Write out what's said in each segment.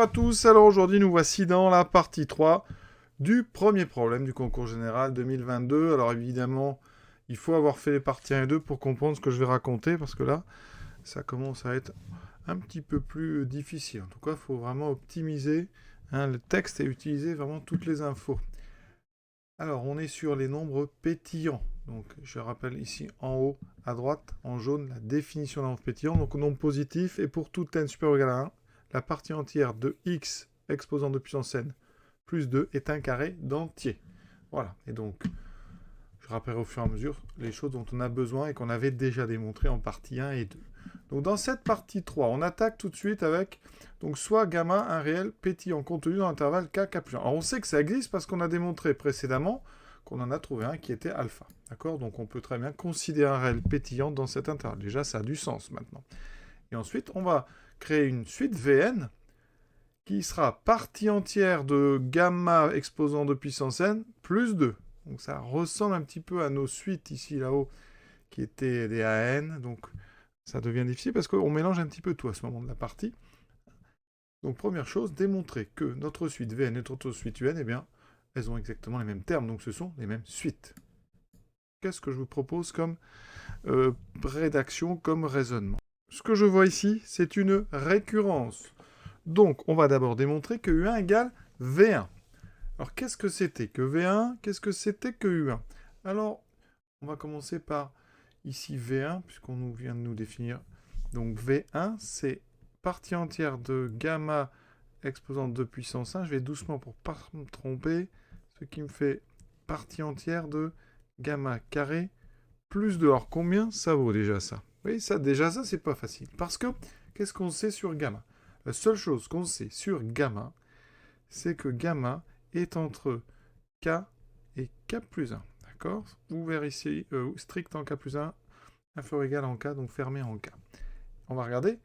Bonjour à tous, alors aujourd'hui nous voici dans la partie 3 du premier problème du concours général 2022. Alors évidemment, il faut avoir fait les parties 1 et 2 pour comprendre ce que je vais raconter, parce que là, ça commence à être un petit peu plus difficile. En tout cas, il faut vraiment optimiser le texte et utiliser vraiment toutes les infos. Alors, on est sur les nombres pétillants. Donc, je rappelle ici en haut, à droite, en jaune, la définition d'un nombre pétillant. Donc, nombre positif, et pour tout n supérieur ou égal à 1, la partie entière de x exposant 2 puissance n plus 2 est un carré d'entier. Voilà, et donc, je rappellerai au fur et à mesure les choses dont on a besoin et qu'on avait déjà démontré en partie 1 et 2. Donc, dans cette partie 3, on attaque tout de suite avec donc soit gamma, un réel pétillant contenu dans l'intervalle k, k plus 1. Alors, on sait que ça existe parce qu'on a démontré précédemment qu'on en a trouvé un qui était alpha. D'accord? Donc, on peut très bien considérer un réel pétillant dans cet intervalle. Déjà, ça a du sens maintenant. Et ensuite, on va créer une suite Vn qui sera partie entière de gamma exposant de puissance n plus 2. Donc, ça ressemble un petit peu à nos suites ici, là-haut, qui étaient des AN. Donc, ça devient difficile parce qu'on mélange un petit peu tout à ce moment de la partie. Donc, première chose, démontrer que notre suite Vn et notre suite Un, eh bien, elles ont exactement les mêmes termes, donc ce sont les mêmes suites. Qu'est-ce que je vous propose comme rédaction, comme raisonnement? Ce que je vois ici, c'est une récurrence. Donc, on va d'abord démontrer que U1 égale V1. Alors, qu'est-ce que c'était que V1? Qu'est-ce que c'était que U1? Alors, on va commencer par ici V1, puisqu'on vient de nous définir. Donc, V1, c'est partie entière de gamma exposant 2 puissance 1. Je vais doucement pour ne pas me tromper. Ce qui me fait partie entière de gamma carré plus 2. Alors, combien ça vaut déjà ça? Oui, ça, déjà ça, c'est pas facile. Parce que, qu'est-ce qu'on sait sur gamma? La seule chose qu'on sait sur gamma, c'est que gamma est entre k et k plus 1. D'accord? Ouvert ici, strict en k plus 1, inférieur ou égal en k, donc fermé en k. On va regarder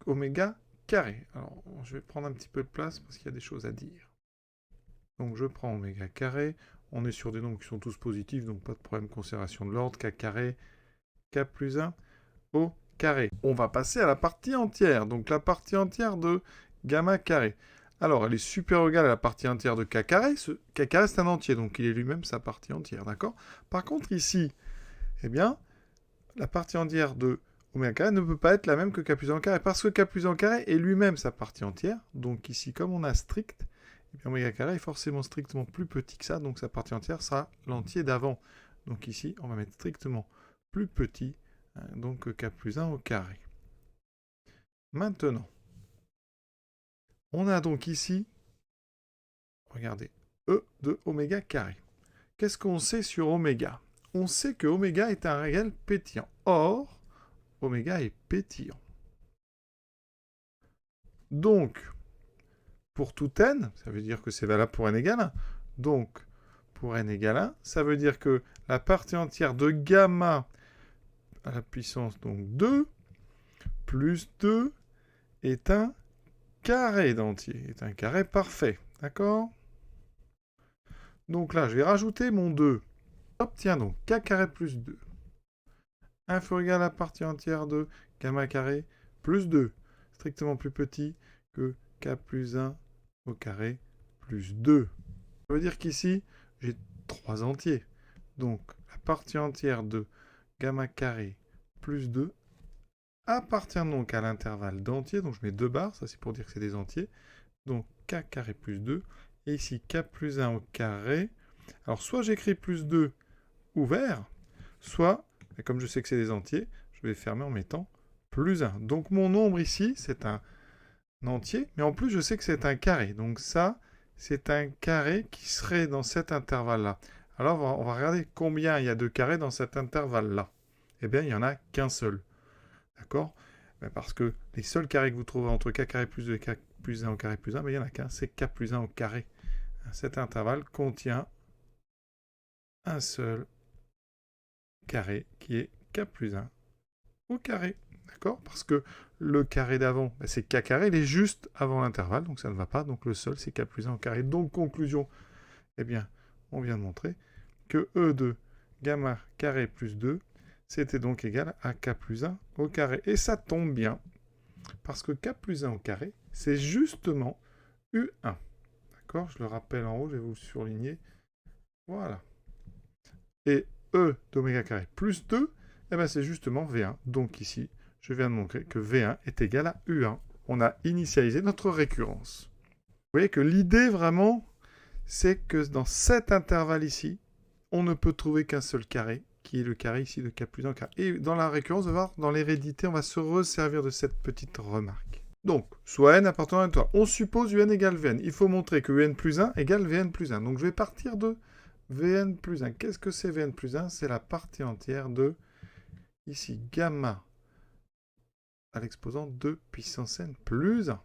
oméga carré. Alors, je vais prendre un petit peu de place parce qu'il y a des choses à dire. Donc, je prends oméga carré. On est sur des nombres qui sont tous positifs, donc pas de problème de conservation de l'ordre. K carré, k plus 1 au carré. On va passer à la partie entière. Donc, la partie entière de gamma carré. Alors, elle est supérieure ou égale à la partie entière de k carré. Ce k carré, c'est un entier, donc il est lui-même sa partie entière, d'accord? Par contre, ici, eh bien, la partie entière de oméga carré ne peut pas être la même que k plus 1 au carré, parce que k plus 1 au carré est lui-même sa partie entière. Donc ici, comme on a strict, eh bien, oméga carré est forcément strictement plus petit que ça, donc sa partie entière sera l'entier d'avant. Donc ici, on va mettre strictement plus petit, donc k plus 1 au carré. Maintenant, on a donc ici, regardez, E de oméga carré. Qu'est-ce qu'on sait sur oméga? On sait que oméga est un réel pétillant. Or, oméga est pétillant. Donc, pour tout n, ça veut dire que c'est valable pour n égale 1. Donc, pour n égale 1, ça veut dire que la partie entière de gamma à la puissance donc 2 plus 2 est un carré d'entier, est un carré parfait. D'accord? Donc là, je vais rajouter mon 2. Obtiens donc k carré plus 2. Inférieur ou égal à la partie entière de gamma carré plus 2. Strictement plus petit que k plus 1 au carré plus 2. Ça veut dire qu'ici, j'ai 3 entiers. Donc, la partie entière de gamma carré plus 2 appartient donc à l'intervalle d'entiers. Donc, je mets 2 barres, ça c'est pour dire que c'est des entiers. Donc, k carré plus 2. Et ici, k plus 1 au carré. Alors, soit j'écris plus 2 ouvert, soit, et comme je sais que c'est des entiers, je vais fermer en mettant plus 1. Donc, mon nombre ici, c'est un entier, mais en plus, je sais que c'est un carré. Donc, ça, c'est un carré qui serait dans cet intervalle-là. Alors, on va regarder combien il y a de carrés dans cet intervalle-là. Eh bien, il n'y en a qu'un seul. D'accord? Parce que les seuls carrés que vous trouvez entre k carré plus 2 et k plus 1 au carré plus 1, il n'y en a qu'un, c'est k plus 1 au carré. Cet intervalle contient un seul carré qui est k plus 1 au carré. D'accord? Parce que le carré d'avant, c'est k carré, il est juste avant l'intervalle, donc ça ne va pas. Donc le seul, c'est k plus 1 au carré. Donc conclusion, eh bien, on vient de montrer que E de gamma carré plus 2, c'était donc égal à k plus 1 au carré. Et ça tombe bien, parce que k plus 1 au carré, c'est justement U1. D'accord? Je le rappelle en haut, je vais vous le surligner. Voilà. Et E d'oméga carré plus 2, eh ben c'est justement V1. Donc ici, je viens de montrer que V1 est égal à U1. On a initialisé notre récurrence. Vous voyez que l'idée vraiment, c'est que dans cet intervalle ici, on ne peut trouver qu'un seul carré, qui est le carré ici de K plus 1 carré. Et dans la récurrence, vous voir, dans l'hérédité, on va se resservir de cette petite remarque. Donc, soit n appartenant à toi. On suppose un égale Vn. Il faut montrer que un plus 1 égale Vn plus 1. Donc, je vais partir de Vn plus 1. Qu'est-ce que c'est Vn plus 1? C'est la partie entière de, ici, gamma à l'exposant 2 puissance n plus 1.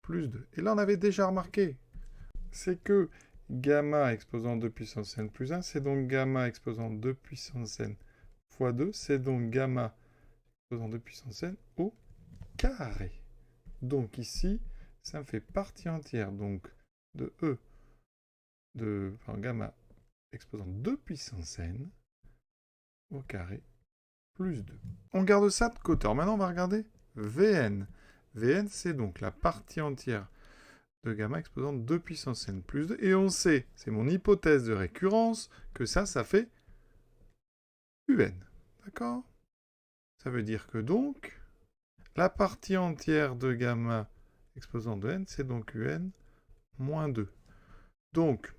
Plus 2. Et là, on avait déjà remarqué, c'est que gamma exposant 2 puissance n plus 1, c'est donc gamma exposant 2 puissance n fois 2, c'est donc gamma exposant 2 puissance n au carré. Donc ici, ça me fait partie entière donc de E gamma exposant 2 puissance n au carré plus 2. On garde ça de côté. Alors maintenant, on va regarder Vn. Vn, c'est donc la partie entière de gamma exposant 2 puissance n plus 2. Et on sait, c'est mon hypothèse de récurrence, que ça fait un. D'accord? Ça veut dire que donc, la partie entière de gamma exposant 2n, c'est donc un moins 2. Donc,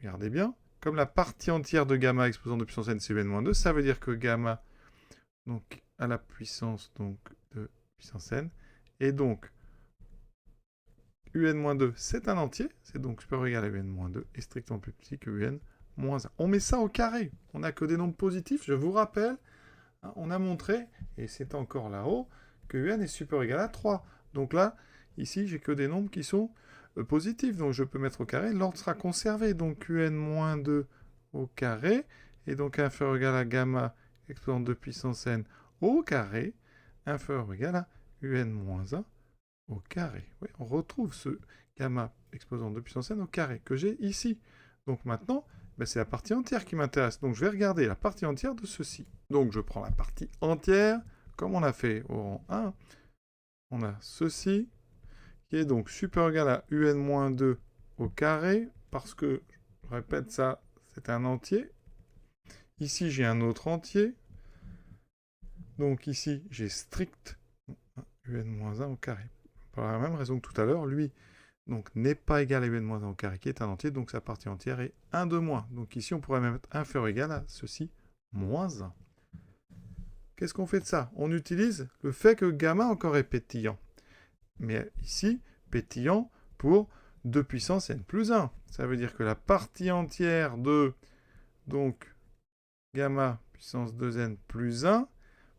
regardez bien, comme la partie entière de gamma exposant 2 puissance n, c'est un moins 2, ça veut dire que gamma, donc, à la puissance donc, de puissance n, et donc, un-2, c'est un entier, c'est donc supérieur ou égal à un-2, et strictement plus petit que un-1. On met ça au carré, on n'a que des nombres positifs, je vous rappelle, hein, on a montré, et c'est encore là-haut, que un est supérieur ou égal à 3. Donc là, ici, j'ai que des nombres qui sont positifs, donc je peux mettre au carré, l'ordre sera conservé, donc un-2 au carré, et donc inférieur ou égal à gamma exposant 2 puissance n au carré, inférieur ou égal à un-1 au carré. Oui, on retrouve ce gamma exposant 2 puissance n au carré que j'ai ici. Donc maintenant, ben c'est la partie entière qui m'intéresse. Donc je vais regarder la partie entière de ceci. Donc je prends la partie entière, comme on a fait au rang 1. On a ceci, qui est donc supérieur ou égal à un-2 au carré, parce que, je répète ça, c'est un entier. Ici, j'ai un autre entier. Donc ici, j'ai strict un-1 au carré. Pour la même raison que tout à l'heure, lui donc n'est pas égal à un-1 au carré, qui est un entier, donc sa partie entière est 1 de moins. Donc ici, on pourrait même mettre inférieur ou égal à ceci, moins 1. Qu'est-ce qu'on fait de ça? On utilise le fait que gamma encore est pétillant. Mais ici, pétillant pour 2 puissance n plus 1. Ça veut dire que la partie entière de donc gamma puissance 2n plus 1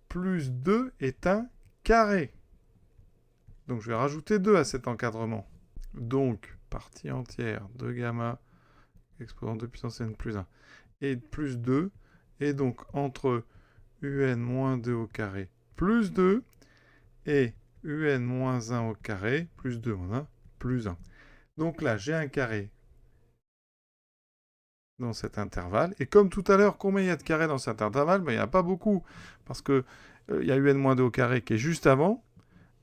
plus 2 est un carré. Donc je vais rajouter 2 à cet encadrement. Donc, partie entière de gamma exposant 2 puissance n plus 1 et plus 2. Et donc entre un moins 2 au carré plus 2 et un moins 1 au carré plus 2 moins 1 plus 1. Donc là, j'ai un carré dans cet intervalle. Et comme tout à l'heure, combien il y a de carrés dans cet intervalle? Ben, il n'y en a pas beaucoup. Parce que il y a un moins 2 au carré qui est juste avant.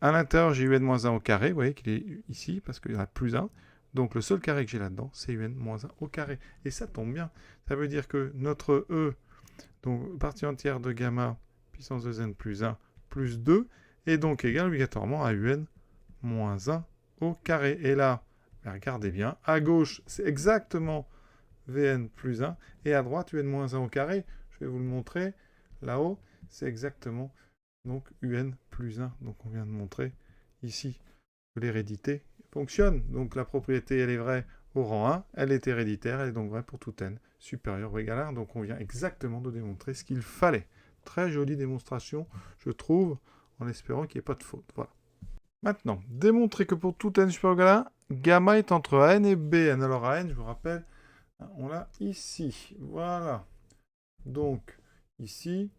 À l'intérieur, j'ai un-1 au carré. Vous voyez qu'il est ici parce qu'il y en a plus 1. Donc le seul carré que j'ai là-dedans, c'est un-1 au carré. Et ça tombe bien. Ça veut dire que notre E, donc partie entière de gamma puissance 2n plus 1 plus 2, est donc égal obligatoirement à un-1 au carré. Et là, regardez bien, à gauche, c'est exactement Vn plus 1. Et à droite, un-1 au carré. Je vais vous le montrer. Là-haut, c'est exactement donc un plus 1. Donc on vient de montrer ici que l'hérédité fonctionne. Donc la propriété, elle est vraie au rang 1, elle est héréditaire, elle est donc vraie pour tout n supérieur ou égal à 1. Donc on vient exactement de démontrer ce qu'il fallait. Très jolie démonstration, je trouve, en espérant qu'il n'y ait pas de faute. Voilà. Maintenant, démontrer que pour tout n supérieur ou égal à 1, gamma est entre an et bn. Alors an, je vous rappelle, on l'a ici. Voilà. Donc, ici,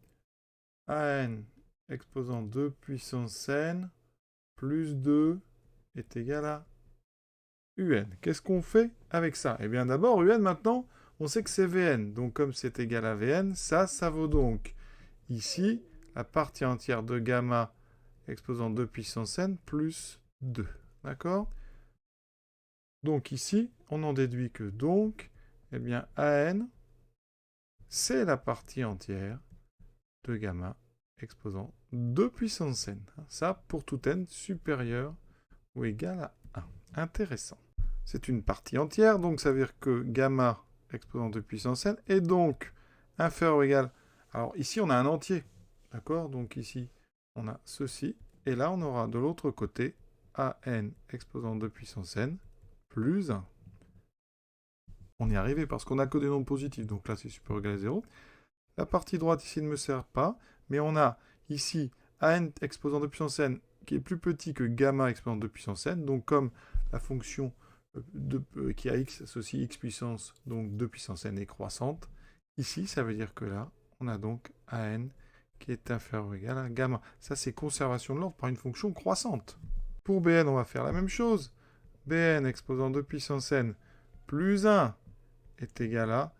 an exposant 2 puissance n plus 2 est égal à un. Qu'est-ce qu'on fait avec ça? Eh bien d'abord, un maintenant, on sait que c'est Vn. Donc comme c'est égal à Vn, ça vaut donc ici la partie entière de gamma exposant 2 puissance n plus 2. D'accord? Donc ici, on en déduit que donc, eh bien, AN, c'est la partie entière de gamma exposant 2 puissance n. Ça, pour tout n supérieur ou égal à 1. Intéressant. C'est une partie entière, donc ça veut dire que gamma exposant 2 puissance n est donc inférieur ou égal. Alors ici, on a un entier. D'accord? Donc ici, on a ceci. Et là, on aura de l'autre côté AN exposant 2 puissance n plus 1. On y est arrivé parce qu'on n'a que des nombres positifs. Donc là, c'est supérieur ou égal à 0. La partie droite ici ne me sert pas. Mais on a ici AN exposant 2 puissance n qui est plus petit que gamma exposant 2 puissance n. Donc comme la fonction qui a x associe x puissance, donc 2 puissance n est croissante, ici, ça veut dire que là, on a donc AN qui est inférieur ou égal à gamma. Ça, c'est conservation de l'ordre par une fonction croissante. Pour Bn, on va faire la même chose. Bn exposant 2 puissance n plus 1 est égal à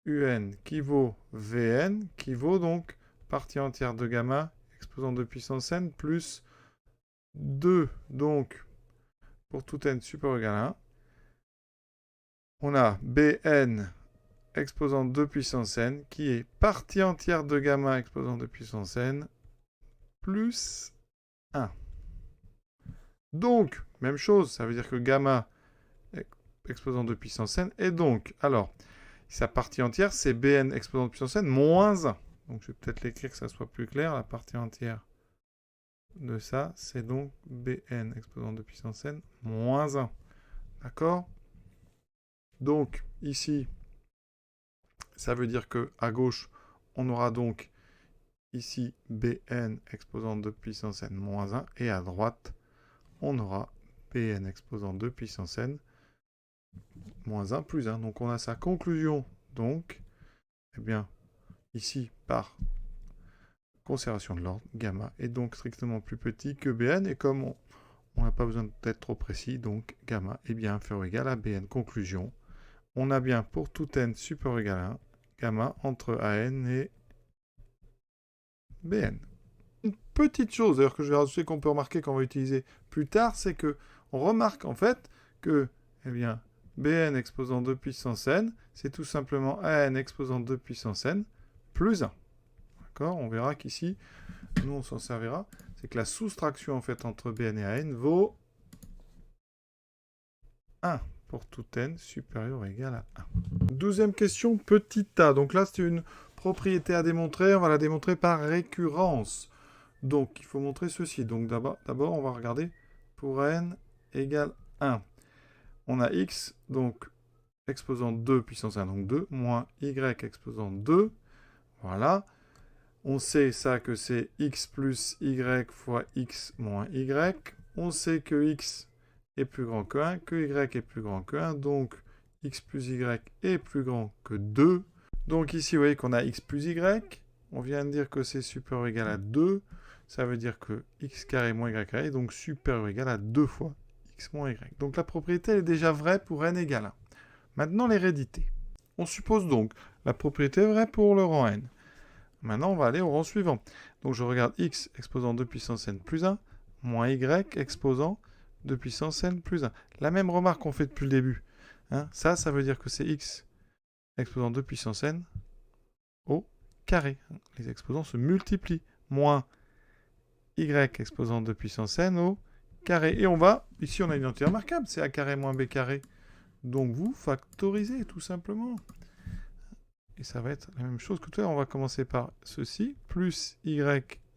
Un qui vaut Vn, qui vaut donc partie entière de gamma exposant 2 puissance n plus 2, donc pour tout n supérieur ou égal à 1. On a Bn exposant 2 puissance n qui est partie entière de gamma exposant 2 puissance n plus 1. Donc, même chose, ça veut dire que gamma exposant 2 puissance n est donc, alors, sa partie entière, c'est Bn exposant 2 puissance n moins 1. Donc, je vais peut-être l'écrire que ça soit plus clair. La partie entière de ça, c'est donc Bn exposant 2 puissance n moins 1. D'accord? Donc, ici, ça veut dire qu'à gauche, on aura donc ici Bn exposant 2 puissance n moins 1. Et à droite, on aura Bn exposant 2 puissance n moins 1 plus 1. Donc, on a sa conclusion. Donc, eh bien, ici, par conservation de l'ordre, gamma est donc strictement plus petit que Bn. Et comme on n'a pas besoin d'être trop précis, donc gamma est bien inférieur ou égal à Bn. Conclusion, on a bien pour tout n supérieur ou égal à 1, gamma entre An et Bn. Une petite chose d'ailleurs que je vais rajouter qu'on peut remarquer qu'on va utiliser plus tard, c'est que on remarque en fait que eh bien, Bn exposant 2 puissance n, c'est tout simplement An exposant 2 puissance n plus 1. D'accord? On verra qu'ici, nous on s'en servira, c'est que la soustraction en fait entre Bn et An vaut 1 pour tout n supérieur ou égal à 1. Deuxième question, petit a. Donc là, c'est une propriété à démontrer. On va la démontrer par récurrence. Donc, il faut montrer ceci. Donc d'abord, on va regarder pour n égale 1. On a x, donc exposant 2 puissance 1, donc 2, moins y exposant 2. Voilà. On sait ça que c'est x plus y fois x moins y. On sait que x est plus grand que 1, que y est plus grand que 1, donc x plus y est plus grand que 2. Donc ici, vous voyez qu'on a x plus y. On vient de dire que c'est supérieur ou égal à 2. Ça veut dire que x carré moins y carré est donc supérieur ou égal à 2 fois x moins y. Donc la propriété est déjà vraie pour n égale 1. Maintenant, l'hérédité. On suppose donc la propriété est vraie pour le rang n. Maintenant, on va aller au rang suivant. Donc je regarde x exposant 2 puissance n plus 1, moins y exposant 2 puissance n plus 1. La même remarque qu'on fait depuis le début. Hein, ça veut dire que c'est x exposant 2 puissance n au carré. Les exposants se multiplient. Moins y exposant 2 puissance n au carré. Et on va, ici on a une identité remarquable, c'est a carré moins b carré. Donc vous factorisez tout simplement. Et ça va être la même chose que tout à l'heure. On va commencer par ceci, plus y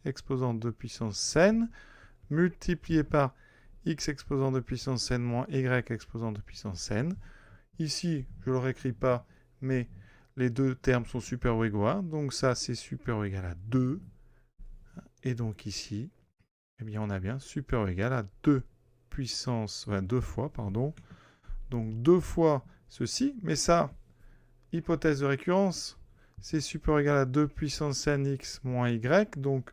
exposant 2 puissance n, multiplié par x exposant 2 puissance n moins y exposant 2 puissance n. Ici, je ne le réécris pas, mais les deux termes sont supérieurs ou égaux à 1. Donc ça, c'est supérieur ou égal à 2. Et donc ici, eh bien, on a bien supérieur ou égal à 2 puissance, enfin 2 fois, pardon. Donc 2 fois ceci, mais ça, hypothèse de récurrence, c'est supérieur ou égal à 2 puissance nx moins y. Donc,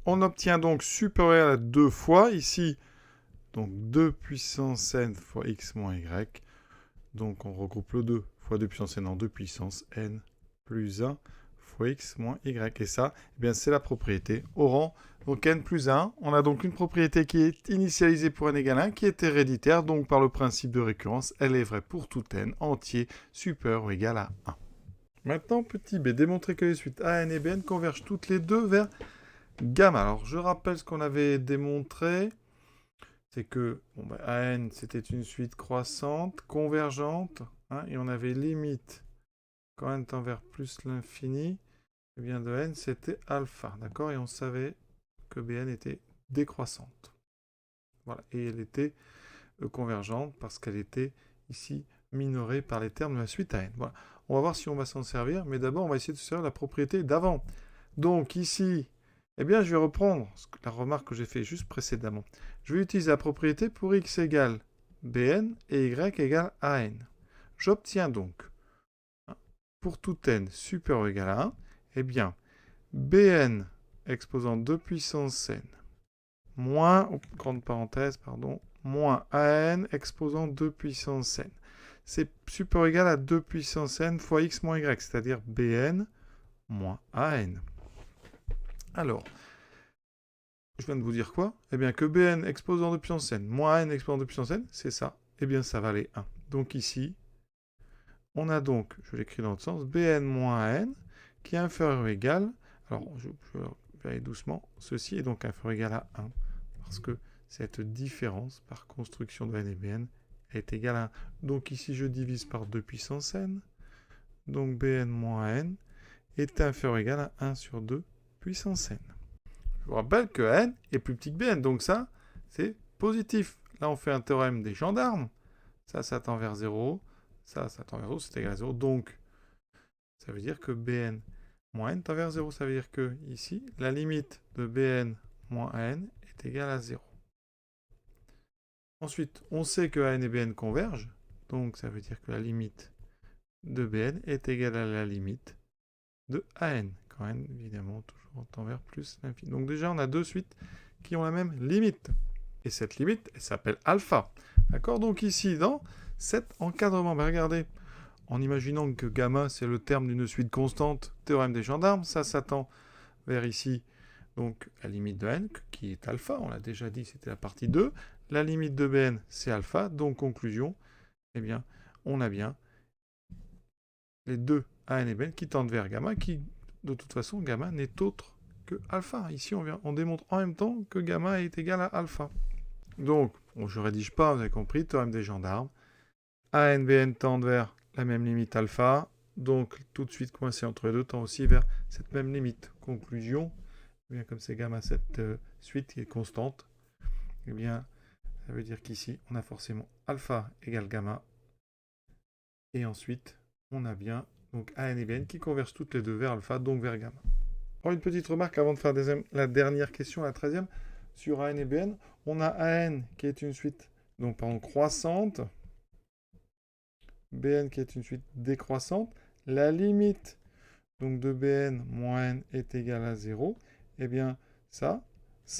on obtient donc supérieur ou égal à 2 fois, ici, donc 2 puissance n fois x moins y. Donc, on regroupe le 2 fois 2 puissance n en 2 puissance n plus 1 fois x moins y. Et ça, eh bien, c'est la propriété au rang. Donc n plus 1, on a donc une propriété qui est initialisée pour n égale 1, qui est héréditaire, donc par le principe de récurrence, elle est vraie pour tout n entier supérieur ou égal à 1. Maintenant, petit b, démontrer que les suites an et bn convergent toutes les deux vers gamma. Alors, je rappelle ce qu'on avait démontré, c'est que an, c'était une suite croissante, convergente, hein, et on avait limite quand n tend vers plus l'infini, eh bien de n, c'était alpha, d'accord? Et on savait que bn était décroissante. Voilà, et elle était convergente parce qu'elle était ici minorée par les termes de la suite à n. Voilà. On va voir si on va s'en servir, mais d'abord on va essayer de se servir de la propriété d'avant. Donc ici, eh bien je vais reprendre la remarque que j'ai faite juste précédemment. Je vais utiliser la propriété pour x égale bn et y égale an. J'obtiens donc, pour tout n supérieur ou égal à 1, eh bien bn exposant 2 puissance n moins, grande parenthèse, pardon, moins an exposant 2 puissance n. C'est supérieur ou égal à 2 puissance n fois x moins y, c'est-à-dire bn moins an. Alors, je viens de vous dire quoi? Eh bien que bn exposant 2 puissance n moins an exposant 2 puissance n, c'est ça. Eh bien ça valait 1. Donc ici, on a donc, je l'écris dans l'autre sens, bn moins an qui est inférieur ou égal, alors je vais aller doucement, ceci est donc inférieur ou égal à 1. Parce que cette différence par construction de n et bn est égale à 1. Donc ici, je divise par 2 puissance n. Donc bn moins n est inférieur ou égal à 1 sur 2 puissance n. Je vous rappelle que n est plus petit que bn, donc ça, c'est positif. Là, on fait un théorème des gendarmes. Ça tend vers 0. Ça tend vers 0, c'est égal à 0. Donc, ça veut dire que bn moins n tend vers 0. Ça veut dire que ici, la limite de bn moins n est égale à 0. Ensuite, on sait que an et bn convergent, donc ça veut dire que la limite de bn est égale à la limite de an, quand n, évidemment, toujours tend vers plus l'infini. Donc déjà, on a deux suites qui ont la même limite. Et cette limite, elle s'appelle alpha. D'accord? Donc ici, dans cet encadrement, regardez, en imaginant que gamma, c'est le terme d'une suite constante, théorème des gendarmes, ça s'attend vers ici, donc la limite de n, qui est alpha, on l'a déjà dit, c'était la partie 2. La limite de bn, c'est alpha, donc conclusion, eh bien, on a bien les deux an et bn qui tendent vers gamma, qui, de toute façon, gamma n'est autre que alpha. Ici, on démontre en même temps que gamma est égal à alpha. Donc, je ne rédige pas, vous avez compris, théorème des gendarmes. an, bn tendent vers la même limite alpha, donc tout de suite coincé entre les deux tend aussi vers cette même limite. Conclusion, eh bien, comme c'est gamma cette suite qui est constante, eh bien, ça veut dire qu'ici, on a forcément alpha égale gamma. Et ensuite, on a bien donc an et bn qui convergent toutes les deux vers alpha, donc vers gamma. Alors, une petite remarque avant de faire la dernière question, la 13e, sur an et bn. On a an qui est une suite donc, croissante, bn qui est une suite décroissante. La limite donc, de bn moins n est égale à 0. Eh bien, ça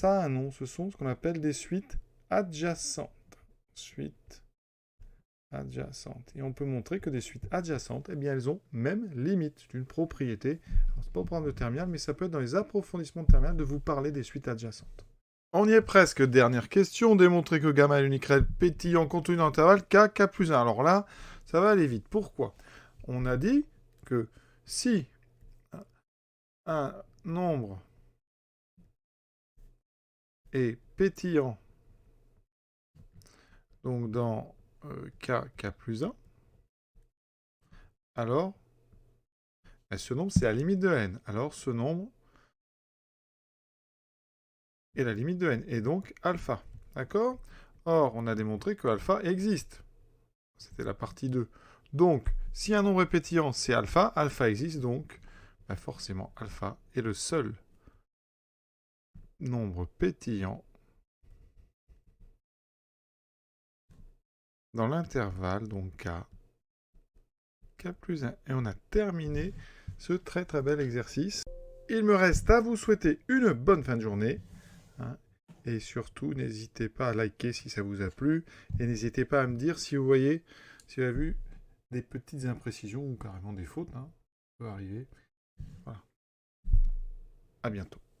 a un nom. Ce sont ce qu'on appelle des suites adjacentes. Suites adjacentes. Et on peut montrer que des suites adjacentes, eh bien, elles ont même limite. C'est une propriété. Ce n'est pas au programme de terminale, mais ça peut être dans les approfondissements de terminale de vous parler des suites adjacentes. On y est presque. Dernière question. Démontrer que gamma est l'unique réel pétillant contenu dans l'intervalle k plus 1. Alors là, ça va aller vite. Pourquoi? On a dit que si un nombre est pétillant, donc dans k plus 1, alors ce nombre, c'est la limite de n. Alors ce nombre est la limite de n, et donc alpha. D'accord? Or, on a démontré que alpha existe. C'était la partie 2. Donc, si un nombre est pétillant, c'est alpha. Alpha existe, donc forcément, alpha est le seul nombre pétillant dans l'intervalle, donc k plus 1. Et on a terminé ce très très bel exercice. Il me reste à vous souhaiter une bonne fin de journée. Et surtout, n'hésitez pas à liker si ça vous a plu. Et n'hésitez pas à me dire si vous avez vu des petites imprécisions ou carrément des fautes. Ça peut arriver. Voilà. À bientôt.